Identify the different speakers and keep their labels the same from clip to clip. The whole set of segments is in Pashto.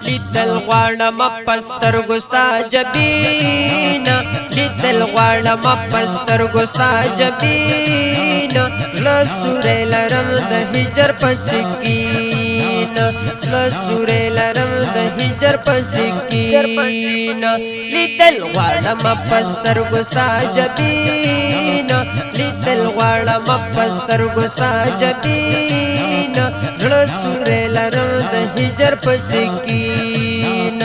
Speaker 1: لیدل غواړم پسترګو ستا جبین لیدل غواړم پسترګو ستا جبین لسورې لرم د هجر په سکین لسورې لرم د هجر په سکین لیدل غواړم پسترګو ستا جبین لیدل غواړم پسترګو ستا جبین لسورې لرم د هجر په سکین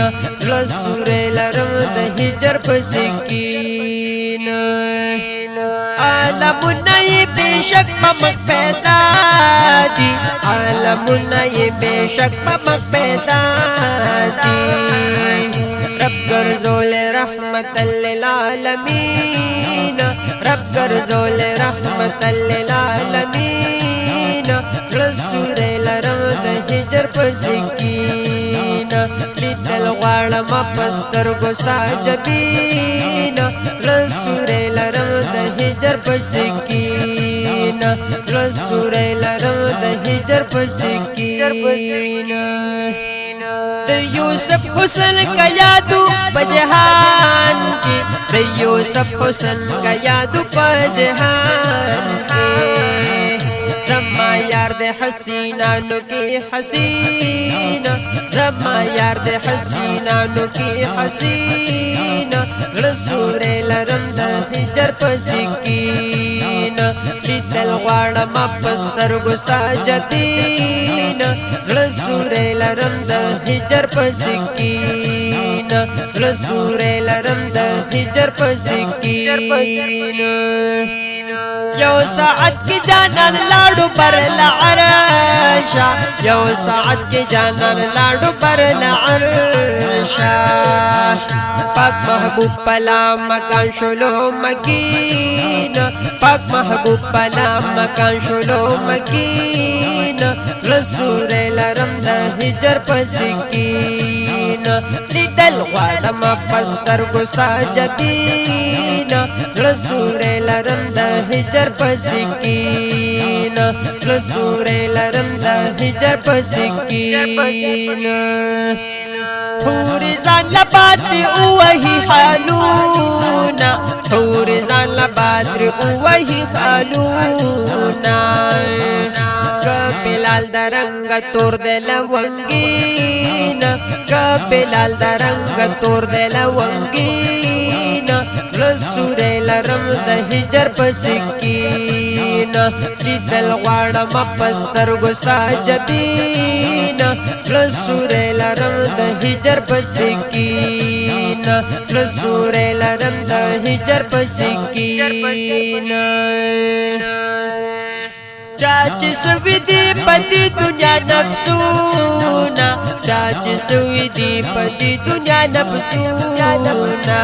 Speaker 1: لسورې لرم د هجر په سکین عالمونه یې بېشک په مخ پیدا دي عالمونه یې بېشک په مخ پیدا دي رب ګرځولې رحمت للعالمین رب ګرځولې رحمت للعالمین رسولې لرم د هجر په سکین لیدل غواړم پسترګو ستا جبین رسولې لرم د هجر په سکین رسولې لرم د هجر په سکین د یوسف حسن کا یادو پجہان کی د یوسف حسن کا یادو پجہان کی زما یار د حسینانو کی حسین زما یار د حسینانو کی حسین رسول لرم د هجر په سکین لیدل غواړم پسترګو ستا جبین رسول لرم د هجر په سکین رسول لرم د هجر په سکین یو ساعت کی جانان لاړو پر العرشا یو ساعت کی جانان لاړو پر العرشا پاک محبوب پلا مکان شلو مکین پاک محبوب پلا مکان شلو مکین رسول لرم د هجر په سکین لیدل غواړم پسترګو ستا جبین رسول لرم د هجر په سکین رسول لرم د هجر په سکین حور ځان لبادر اوهی حالونا حور ځان لبادر اوهی حالونا بلال درنگ تور دل ونگین بلال درنگ تور دل ونگین رسول لرم د هجر په سکین لیدل غواړم پسترګو ستا جبین رسول لرم د هجر په سکین رسول لرم د هجر په سکین چاچ سوی دی پتی دنیا نفسونا چاچ سوی دی پتی دنیا نفسونا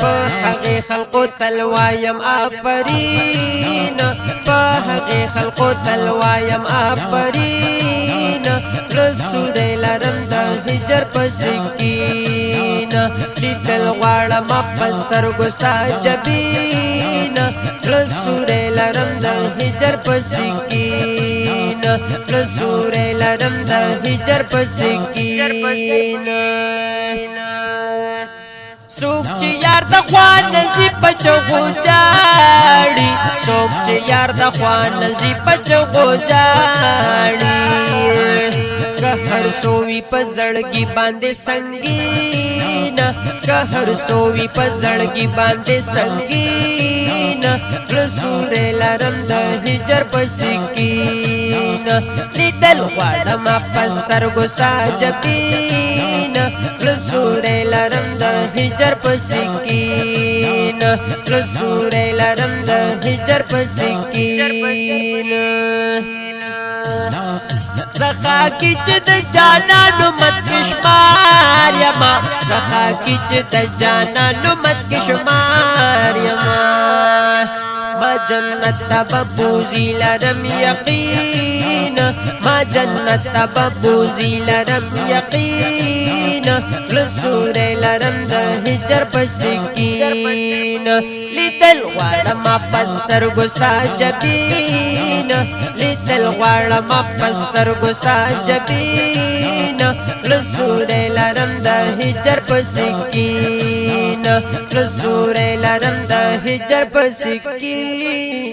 Speaker 1: پا حقی خلقو تلوایم آفرین پا حقی خلقو تلوایم آفرین رسول لرم د هجر په سکین لیدل غواړم پسترګو ستا جبین رسول لرم د هجر په سکین رسول لرم د هجر په سکین سوک چی یار د خوان نزی پچغو جاڑی سوک چی یار د خوان نزی پچغو جاڑی कहर सोवी पजड़गी बांधे संगीन कहर सोवी पजड़गी बांधे संगीन रसूल लरम द हिजर په سکین لیدل غواړم پسترګو ستا جبین رسول لرم د هجر په سکین رسول لرم د هجر په سکین زخا کی چد جانانو مت کشمار یما زخا کی چد جانانو مت کشمار یما ما جنت تبوزی لرم یقین ما جنت تبوزی لرم یقین رسول لرم د هجر په سکین لیدل غواړم پسترګو ستا جبین لیدل غواړم پسترګو ستا جبین رسول لرم د هجر پسکین رسول لرم د هجر پسکین